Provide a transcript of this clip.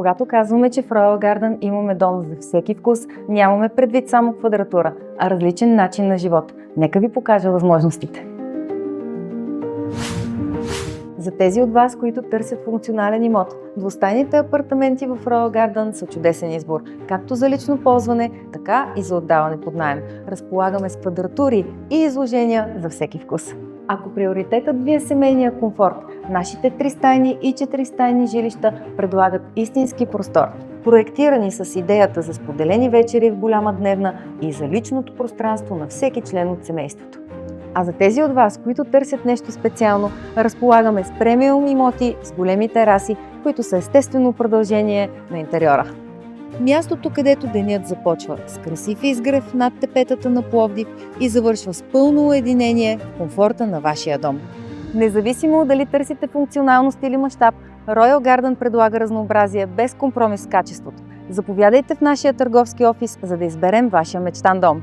Когато казваме, че в Royal Garden имаме дом за всеки вкус, нямаме предвид само квадратура, а различен начин на живот. Нека ви покажа възможностите. За тези от вас, които търсят функционален имот, двустайните апартаменти в Royal Garden са чудесен избор, както за лично ползване, така и за отдаване под наем. Разполагаме с квадратури и изложения за всеки вкус. Ако приоритетът ви е семейния комфорт, нашите 3-стайни и 4-стайни жилища предлагат истински простор, проектирани с идеята за споделени вечери в голяма дневна и за личното пространство на всеки член от семейството. А за тези от вас, които търсят нещо специално, разполагаме с премиум имоти с големи тераси, които са естествено продължение на интериора. Мястото, където денят започва с красив изгрев над тепетата на Пловдив и завършва с пълно уединение в комфорта на вашия дом. Независимо дали търсите функционалност или мащаб, Royal Garden предлага разнообразие без компромис с качеството. Заповядайте в нашия търговски офис, за да изберем вашия мечтан дом.